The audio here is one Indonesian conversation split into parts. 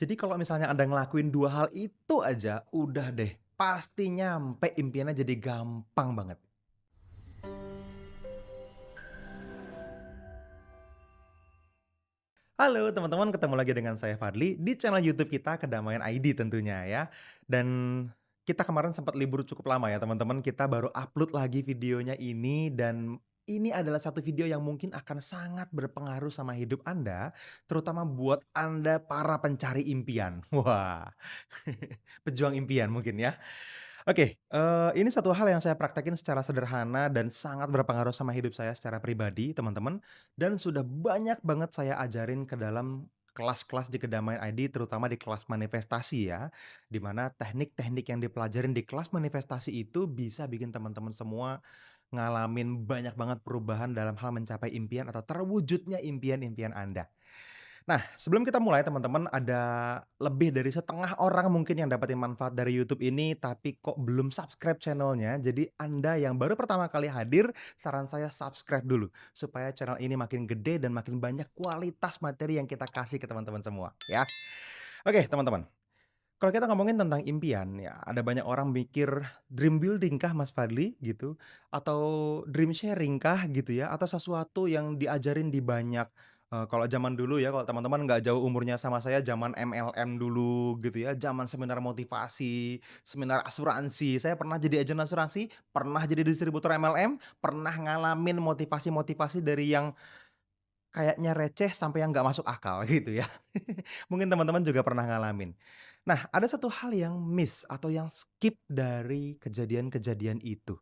Jadi kalau misalnya Anda ngelakuin 2 hal itu aja, udah deh, pasti nyampe impiannya jadi gampang banget. Halo teman-teman, ketemu lagi dengan saya Fadli di channel YouTube kita Kedamaian ID tentunya ya. Dan kita kemarin sempat libur cukup lama ya teman-teman, kita baru upload lagi videonya ini dan ini adalah satu video yang mungkin akan sangat berpengaruh sama hidup Anda, terutama buat Anda para pencari impian. Wah, pejuang impian mungkin ya. Oke, ini satu hal yang saya praktekin secara sederhana dan sangat berpengaruh sama hidup saya secara pribadi, teman-teman, dan sudah banyak banget saya ajarin ke dalam kelas-kelas di Kedamaian ID, terutama di kelas manifestasi ya, di mana teknik-teknik yang dipelajarin di kelas manifestasi itu bisa bikin teman-teman semua ngalamin banyak banget perubahan dalam hal mencapai impian atau terwujudnya impian-impian Anda. Nah, sebelum kita mulai teman-teman, ada lebih dari setengah orang mungkin yang dapetin manfaat dari YouTube ini, tapi kok belum subscribe channelnya. Jadi Anda yang baru pertama kali hadir, saran saya subscribe dulu, supaya channel ini makin gede dan makin banyak kualitas materi yang kita kasih ke teman-teman semua, ya. Oke teman-teman, kalau kita ngomongin tentang impian, ya ada banyak orang mikir, dream building kah Mas Fadli gitu, atau dream sharing kah gitu ya, atau sesuatu yang diajarin di banyak kalau zaman dulu ya, kalau teman-teman nggak jauh umurnya sama saya, zaman MLM dulu gitu ya, zaman seminar motivasi, seminar asuransi. Saya pernah jadi agen asuransi, pernah jadi distributor MLM, pernah ngalamin motivasi-motivasi dari yang kayaknya receh sampai yang nggak masuk akal gitu ya. Mungkin teman-teman juga pernah ngalamin. Nah, ada satu hal yang miss atau yang skip dari kejadian-kejadian itu.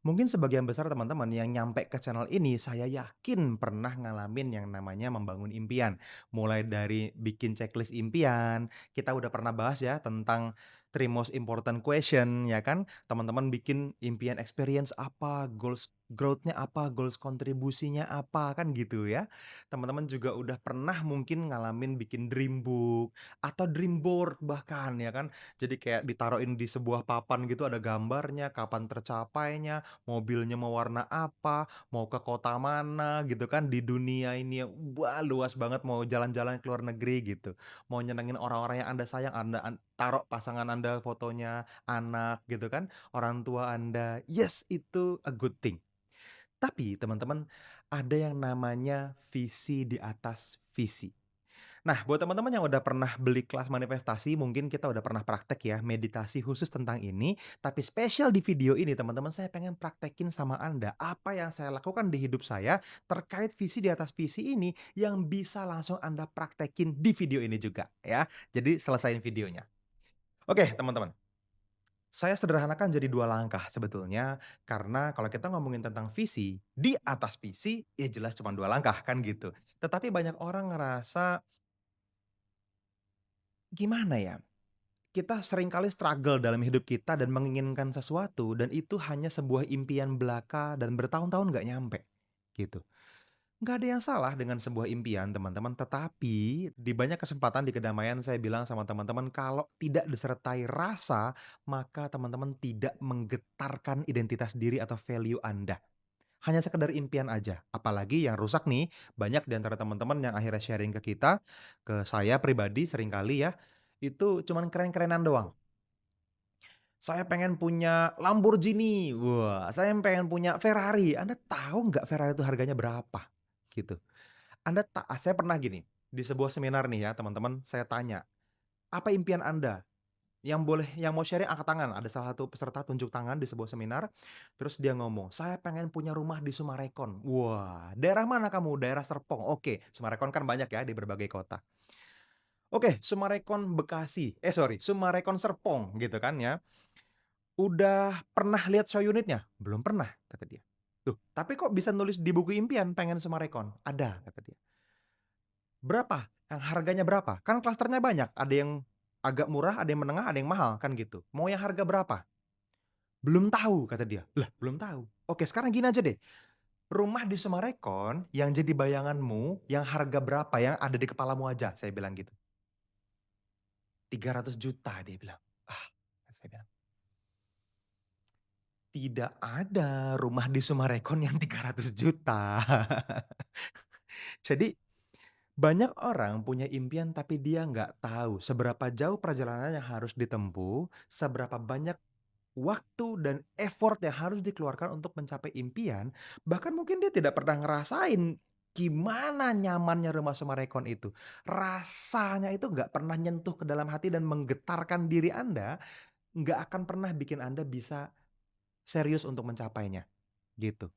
Mungkin sebagian besar teman-teman yang nyampe ke channel ini, saya yakin pernah ngalamin yang namanya membangun impian. Mulai dari bikin checklist impian, kita udah pernah bahas ya tentang three most important question, ya kan? Teman-teman bikin impian experience apa, goals growth-nya apa, goals kontribusinya apa, kan gitu ya. Teman-teman juga udah pernah mungkin ngalamin bikin dream book atau dream board bahkan ya kan. Jadi kayak ditaruhin di sebuah papan gitu ada gambarnya, kapan tercapainya, mobilnya mau warna apa, mau ke kota mana gitu kan di dunia ini yang wah luas banget mau jalan-jalan ke luar negeri gitu. Mau nyenengin orang-orang yang Anda sayang, Anda taruh pasangan Anda fotonya, anak gitu kan, orang tua Anda. Yes, itu a good thing. Tapi teman-teman, ada yang namanya visi di atas visi. Nah, buat teman-teman yang udah pernah beli kelas manifestasi, mungkin kita udah pernah praktek ya, meditasi khusus tentang ini. Tapi spesial di video ini, teman-teman, saya pengen praktekin sama Anda apa yang saya lakukan di hidup saya terkait visi di atas visi ini yang bisa langsung Anda praktekin di video ini juga ya. Jadi selesain videonya. Oke, teman-teman. Saya sederhanakan jadi 2 langkah sebetulnya, karena kalau kita ngomongin tentang visi, di atas visi, ya jelas cuma 2 langkah kan gitu. Tetapi banyak orang ngerasa, gimana ya, kita seringkali struggle dalam hidup kita dan menginginkan sesuatu dan itu hanya sebuah impian belaka dan bertahun-tahun nggak nyampe, gitu. Nggak ada yang salah dengan sebuah impian teman-teman, tetapi di banyak kesempatan di kedamaian saya bilang sama teman-teman kalau tidak disertai rasa, maka teman-teman tidak menggetarkan identitas diri atau value Anda. Hanya sekedar impian aja, apalagi yang rusak nih, banyak di antara teman-teman yang akhirnya sharing ke kita, ke saya pribadi seringkali ya, itu cuman keren-kerenan doang. Saya pengen punya Lamborghini, wah, saya pengen punya Ferrari. Anda tahu nggak Ferrari itu harganya berapa? Gitu. Saya pernah gini, di sebuah seminar nih ya teman-teman, saya tanya, "Apa impian Anda?" Yang mau sharing angkat tangan, ada salah satu peserta tunjuk tangan di sebuah seminar, terus dia ngomong, "Saya pengen punya rumah di Summarecon." Wah, "Daerah mana kamu?" "Daerah Serpong." "Oke." Summarecon kan banyak ya di berbagai kota. "Oke, Summarecon Bekasi, Summarecon Serpong," gitu kan ya. "Udah pernah lihat show unitnya?" "Belum pernah," kata dia. "Loh, tapi kok bisa nulis di buku impian pengen Summarecon?" "Ada," kata dia. "Berapa? Yang harganya berapa? Kan klasternya banyak, ada yang agak murah, ada yang menengah, ada yang mahal, kan gitu. Mau yang harga berapa?" "Belum tahu," kata dia. "Lah, belum tahu? Oke, sekarang gini aja deh, rumah di Summarecon yang jadi bayanganmu, yang harga berapa yang ada di kepalamu aja," saya bilang gitu. 300 juta dia bilang. Ah, saya bilang, "Tidak ada rumah di Summarecon yang 300 juta." Jadi Banyak orang punya impian tapi dia nggak tahu seberapa jauh perjalanan yang harus ditempuh, seberapa banyak waktu dan effort yang harus dikeluarkan untuk mencapai impian, bahkan mungkin dia tidak pernah ngerasain gimana nyamannya rumah Summarecon itu. Rasanya itu nggak pernah nyentuh ke dalam hati dan menggetarkan diri Anda, nggak akan pernah bikin Anda bisa serius untuk mencapainya, gitu.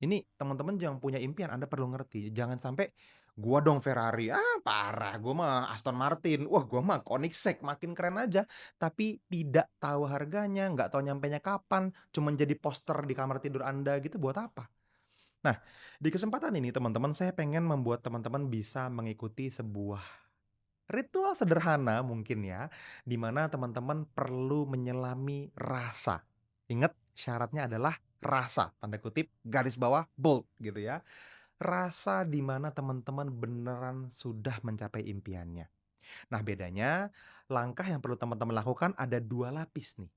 Ini teman-teman yang punya impian Anda perlu ngerti, jangan sampai, "Gua dong Ferrari, ah parah, gua mah Aston Martin, wah gua mah Koenigsegg, makin keren aja." Tapi tidak tahu harganya, nggak tahu nyampenya kapan, cuman jadi poster di kamar tidur Anda gitu buat apa? Nah, di kesempatan ini teman-teman, saya pengen membuat teman-teman bisa mengikuti sebuah ritual sederhana mungkin ya, di mana teman-teman perlu menyelami rasa. Ingat syaratnya adalah rasa, tanda kutip, garis bawah, bold gitu ya. Rasa di mana teman-teman beneran sudah mencapai impiannya. Nah, bedanya langkah yang perlu teman-teman lakukan ada 2 lapis nih.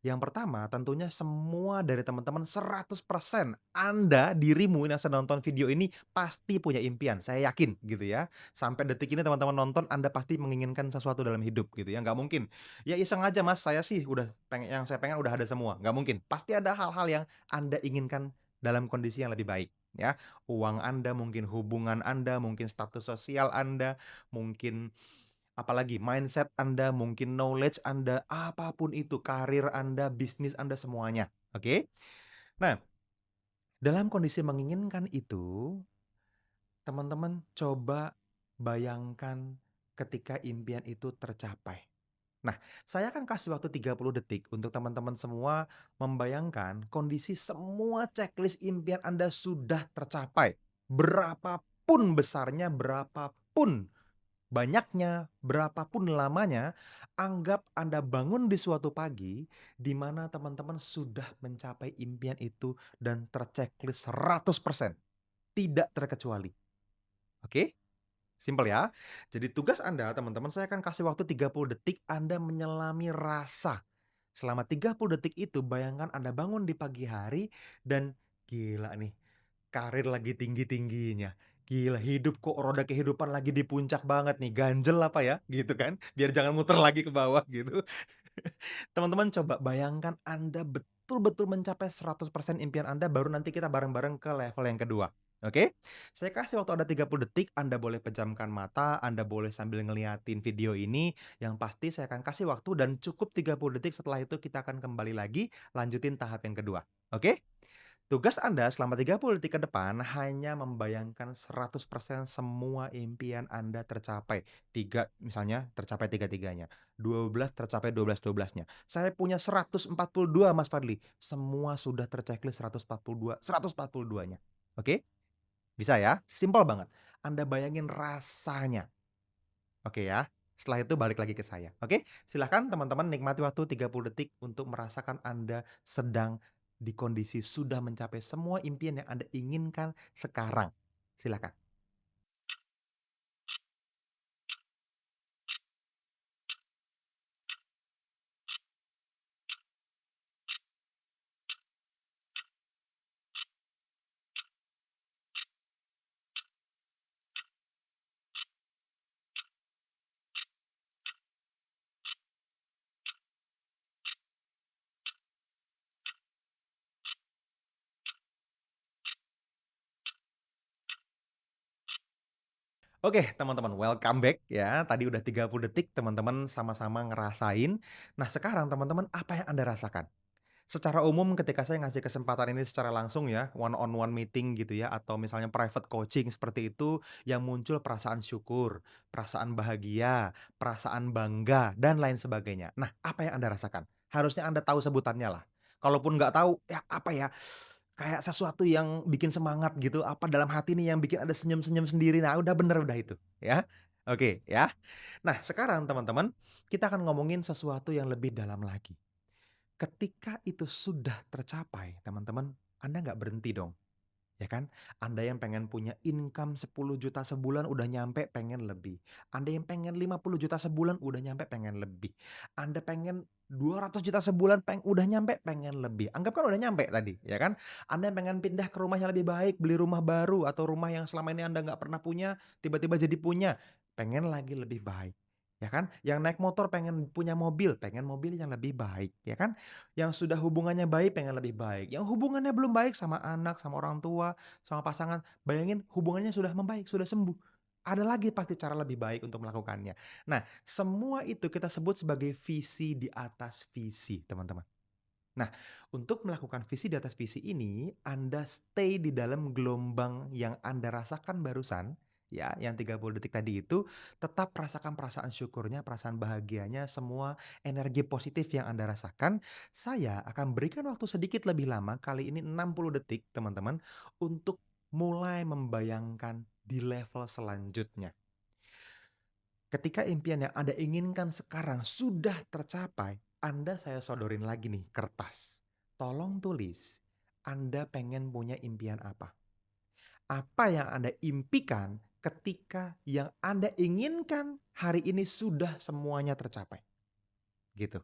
Yang pertama, tentunya semua dari teman-teman 100% Anda, dirimu yang sedang nonton video ini pasti punya impian, saya yakin gitu ya. Sampai detik ini teman-teman nonton, Anda pasti menginginkan sesuatu dalam hidup gitu ya, nggak mungkin, "Ya iseng aja Mas, saya sih udah yang saya pengen udah ada semua." Nggak mungkin, pasti ada hal-hal yang Anda inginkan dalam kondisi yang lebih baik ya. Uang Anda, mungkin hubungan Anda, mungkin status sosial Anda, mungkin apalagi mindset Anda, mungkin knowledge Anda, apapun itu, karir Anda, bisnis Anda, semuanya, oke? Nah, dalam kondisi menginginkan itu, teman-teman coba bayangkan ketika impian itu tercapai. Nah, saya akan kasih waktu 30 detik untuk teman-teman semua membayangkan kondisi semua checklist impian Anda sudah tercapai. Berapapun besarnya, berapapun banyaknya, berapapun lamanya, anggap Anda bangun di suatu pagi di mana teman-teman sudah mencapai impian itu dan terchecklist 100%, tidak terkecuali. Oke? Simpel ya. Jadi tugas Anda, teman-teman, saya akan kasih waktu 30 detik Anda menyelami rasa. Selama 30 detik itu bayangkan Anda bangun di pagi hari dan gila nih, karir lagi tinggi-tingginya. Gila, hidup kok roda kehidupan lagi di puncak banget nih, ganjel apa ya, gitu kan, biar jangan muter lagi ke bawah gitu. Teman-teman coba bayangkan Anda betul-betul mencapai 100% impian Anda, baru nanti kita bareng-bareng ke level yang kedua, oke? Saya kasih waktu Anda 30 detik, Anda boleh pejamkan mata, Anda boleh sambil ngeliatin video ini, yang pasti saya akan kasih waktu dan cukup 30 detik, setelah itu kita akan kembali lagi, lanjutin tahap yang kedua, oke? Tugas Anda selama 30 detik ke depan hanya membayangkan 100% semua impian Anda tercapai. 3 misalnya tercapai tiga-tiganya, 12 tercapai 12-12-nya. Saya punya 142 Mas Fadli, semua sudah terchecklist 142-nya. Oke? Bisa ya? Simpel banget. Anda bayangin rasanya. Oke ya? Setelah itu balik lagi ke saya, oke? Silahkan teman-teman nikmati waktu 30 detik untuk merasakan Anda sedang di kondisi sudah mencapai semua impian yang Anda inginkan sekarang. Silakan. Oke teman-teman, welcome back ya. Tadi udah 30 detik teman-teman sama-sama ngerasain. Nah sekarang teman-teman apa yang Anda rasakan? Secara umum ketika saya ngasih kesempatan ini secara langsung ya, one on one meeting gitu ya, atau misalnya private coaching seperti itu, yang muncul perasaan syukur, perasaan bahagia, perasaan bangga, dan lain sebagainya. Nah, apa yang Anda rasakan? Harusnya Anda tahu sebutannya lah. Kalaupun nggak tahu, ya apa ya, kayak sesuatu yang bikin semangat gitu, apa dalam hati nih yang bikin Anda senyum-senyum sendiri. Nah, udah bener udah itu, ya. Oke, ya. Nah, sekarang teman-teman, kita akan ngomongin sesuatu yang lebih dalam lagi. Ketika itu sudah tercapai, teman-teman, Anda nggak berhenti dong. ya kan? Anda yang pengen punya income 10 juta sebulan udah nyampe pengen lebih. Anda yang pengen 50 juta sebulan udah nyampe pengen lebih. Anda pengen 200 juta sebulan udah nyampe pengen lebih. Anggap kan udah nyampe tadi, ya kan? Anda yang pengen pindah ke rumah yang lebih baik, beli rumah baru atau rumah yang selama ini Anda nggak pernah punya, tiba-tiba jadi punya, pengen lagi lebih baik, ya kan? Yang naik motor pengen punya mobil, pengen mobil yang lebih baik, ya kan? Yang sudah hubungannya baik pengen lebih baik, yang hubungannya belum baik sama anak, sama orang tua, sama pasangan, bayangin hubungannya sudah membaik, sudah sembuh. Ada lagi pasti cara lebih baik untuk melakukannya. Nah, semua itu kita sebut sebagai visi di atas visi, teman-teman. Nah, untuk melakukan visi di atas visi ini, Anda stay di dalam gelombang yang Anda rasakan barusan, ya, yang 30 detik tadi itu, tetap rasakan perasaan syukurnya, perasaan bahagianya, semua energi positif yang Anda rasakan. Saya akan berikan waktu sedikit lebih lama, kali ini 60 detik, teman-teman, untuk mulai membayangkan di level selanjutnya. Ketika impian yang Anda inginkan sekarang sudah tercapai, saya sodorin lagi nih kertas. Tolong tulis, Anda pengen punya impian apa? Apa yang Anda impikan ketika yang Anda inginkan hari ini sudah semuanya tercapai? Gitu.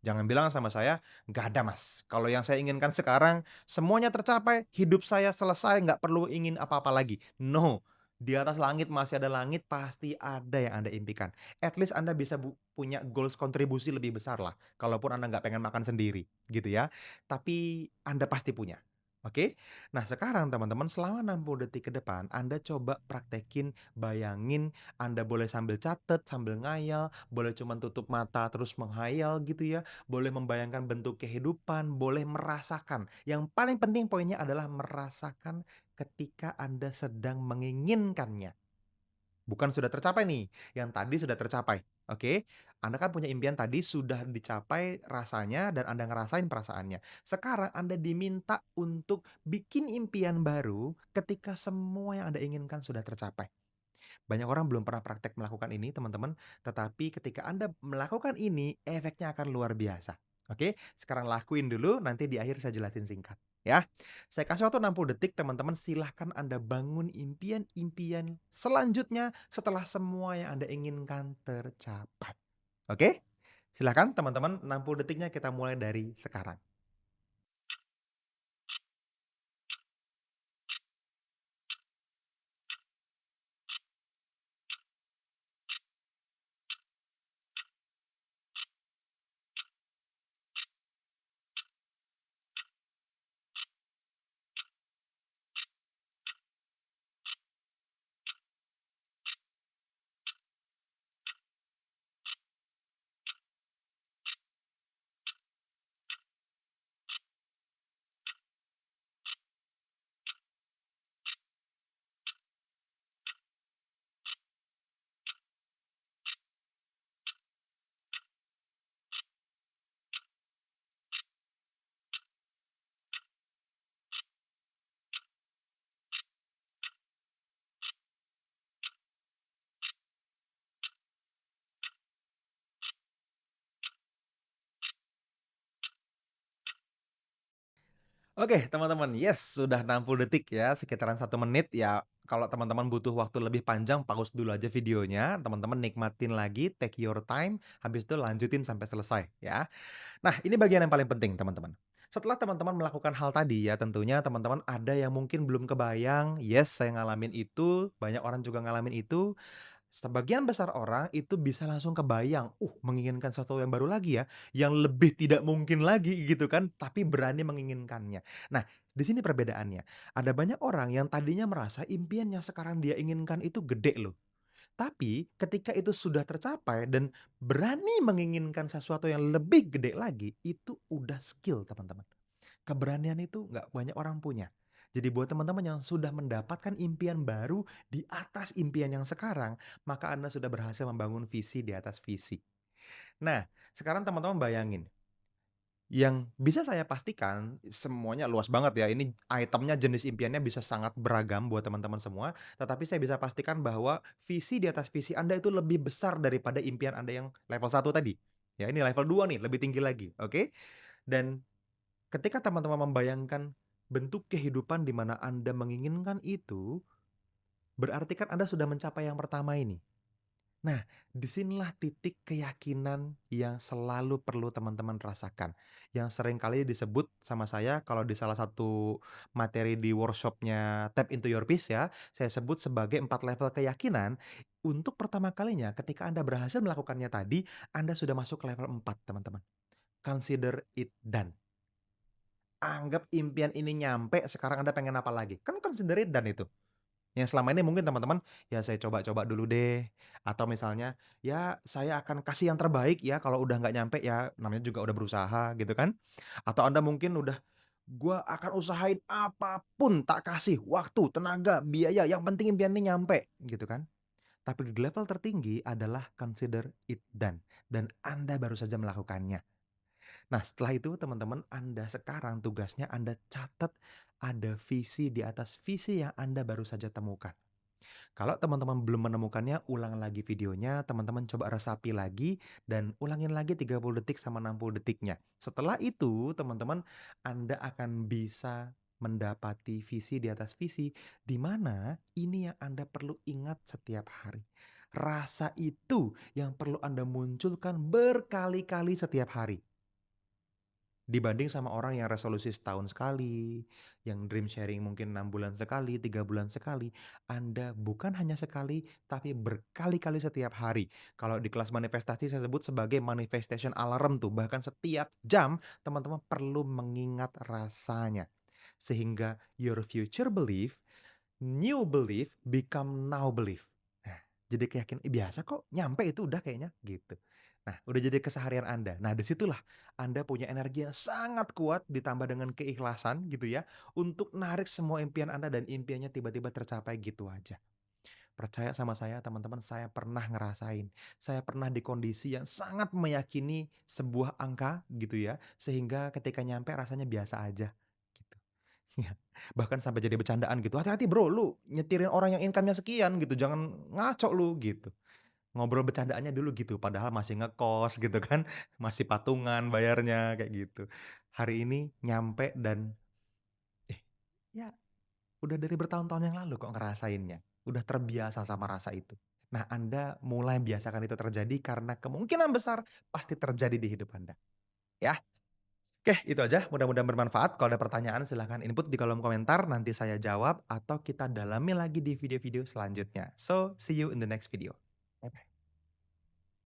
Jangan bilang sama saya, "Nggak ada Mas, kalau yang saya inginkan sekarang semuanya tercapai, hidup saya selesai, nggak perlu ingin apa-apa lagi." No, di atas langit masih ada langit, pasti ada yang Anda impikan. At least Anda bisa punya goals kontribusi lebih besar lah, kalaupun Anda nggak pengen makan sendiri, gitu ya. Tapi Anda pasti punya, oke? Nah sekarang teman-teman selama 60 detik ke depan, Anda coba praktekin, bayangin, Anda boleh sambil catet, sambil ngayal, boleh cuman tutup mata terus menghayal gitu ya, boleh membayangkan bentuk kehidupan, boleh merasakan. Yang paling penting poinnya adalah merasakan ketika Anda sedang menginginkannya. Bukan sudah tercapai nih, yang tadi sudah tercapai, oke? Anda kan punya impian tadi sudah dicapai rasanya dan Anda ngerasain perasaannya. Sekarang Anda diminta untuk bikin impian baru ketika semua yang Anda inginkan sudah tercapai. Banyak orang belum pernah praktek melakukan ini, teman-teman, tetapi ketika Anda melakukan ini, efeknya akan luar biasa. Oke, sekarang lakuin dulu, nanti di akhir saya jelasin singkat, ya. Saya kasih waktu 60 detik, teman-teman, silahkan Anda bangun impian-impian selanjutnya setelah semua yang Anda inginkan tercapai. Oke? Silahkan teman-teman, 60 detiknya kita mulai dari sekarang. Oke, teman-teman, yes, sudah 60 detik ya, sekitaran 1 menit ya. Kalau teman-teman butuh waktu lebih panjang, pause dulu aja videonya, teman-teman nikmatin lagi, take your time, habis itu lanjutin sampai selesai ya. Nah, ini bagian yang paling penting, teman-teman. Setelah teman-teman melakukan hal tadi ya, tentunya teman-teman ada yang mungkin belum kebayang, yes, saya ngalamin itu, banyak orang juga ngalamin itu. Sebagian besar orang itu bisa langsung kebayang, menginginkan sesuatu yang baru lagi ya, yang lebih tidak mungkin lagi gitu kan, tapi berani menginginkannya. Nah, di sini perbedaannya. Ada banyak orang yang tadinya merasa impian yang sekarang dia inginkan itu gede loh. Tapi ketika itu sudah tercapai dan berani menginginkan sesuatu yang lebih gede lagi, itu udah skill, teman-teman. Keberanian itu nggak banyak orang punya. Jadi buat teman-teman yang sudah mendapatkan impian baru di atas impian yang sekarang, maka Anda sudah berhasil membangun visi di atas visi. Nah, sekarang teman-teman bayangin, yang bisa saya pastikan semuanya luas banget ya, ini itemnya, jenis impiannya bisa sangat beragam buat teman-teman semua, tetapi saya bisa pastikan bahwa visi di atas visi Anda itu lebih besar daripada impian Anda yang level 1 tadi. Ya, ini level 2 nih, lebih tinggi lagi, oke? Dan ketika teman-teman membayangkan bentuk kehidupan di mana Anda menginginkan itu, berarti kan Anda sudah mencapai yang pertama ini. Nah, disinilah titik keyakinan yang selalu perlu teman-teman rasakan, yang sering kali disebut sama saya kalau di salah satu materi di workshop-nya Tap into Your Peace ya, saya sebut sebagai 4 level keyakinan. Untuk pertama kalinya ketika Anda berhasil melakukannya tadi, Anda sudah masuk ke level 4 teman-teman. Consider it done. Anggap impian ini nyampe, sekarang Anda pengen apa lagi? Kan consider it done itu. Yang selama ini mungkin teman-teman, ya saya coba-coba dulu deh, atau misalnya, ya saya akan kasih yang terbaik ya, kalau udah nggak nyampe ya namanya juga udah berusaha gitu kan. Atau Anda mungkin udah, "Gua akan usahain apapun tak kasih, waktu, tenaga, biaya, yang penting impian ini nyampe," gitu kan. Tapi di level tertinggi adalah consider it done, dan Anda baru saja melakukannya. Nah, setelah itu teman-teman, Anda sekarang tugasnya Anda catat ada visi di atas visi yang Anda baru saja temukan. Kalau teman-teman belum menemukannya, ulang lagi videonya, teman-teman coba resapi lagi dan ulangin lagi 30 detik sama 60 detiknya. Setelah itu, teman-teman, Anda akan bisa mendapati visi di atas visi, di mana ini yang Anda perlu ingat setiap hari. Rasa itu yang perlu Anda munculkan berkali-kali setiap hari. Dibanding sama orang yang resolusi setahun sekali, yang dream sharing mungkin 6 bulan sekali, 3 bulan sekali, Anda bukan hanya sekali, tapi berkali-kali setiap hari. Kalau di kelas manifestasi saya sebut sebagai manifestation alarm tuh, bahkan setiap jam teman-teman perlu mengingat rasanya. Sehingga your future belief, new belief become now belief. Nah, jadi keyakinan, "Ih, biasa kok, nyampe itu udah kayaknya," gitu. Nah, udah jadi keseharian Anda. Nah, disitulah Anda punya energi yang sangat kuat ditambah dengan keikhlasan gitu ya, untuk narik semua impian Anda dan impiannya tiba-tiba tercapai gitu aja. Percaya sama saya teman-teman, saya pernah ngerasain. Saya pernah di kondisi yang sangat meyakini sebuah angka gitu ya, sehingga ketika nyampe rasanya biasa aja, gitu. Iya, bahkan sampai jadi bercandaan gitu, "Hati-hati Bro, lu nyetirin orang yang income-nya sekian gitu, jangan ngaco lu," gitu. Ngobrol bercandaannya dulu gitu, padahal masih ngekos gitu kan, masih patungan bayarnya, kayak gitu. Hari ini nyampe dan, eh, ya udah dari bertahun-tahun yang lalu kok ngerasainnya, udah terbiasa sama rasa itu. Nah, Anda mulai biasakan itu terjadi karena kemungkinan besar pasti terjadi di hidup Anda, ya. Oke, itu aja, mudah-mudahan bermanfaat. Kalau ada pertanyaan silahkan input di kolom komentar, nanti saya jawab atau kita dalami lagi di video-video selanjutnya. So, see you in the next video.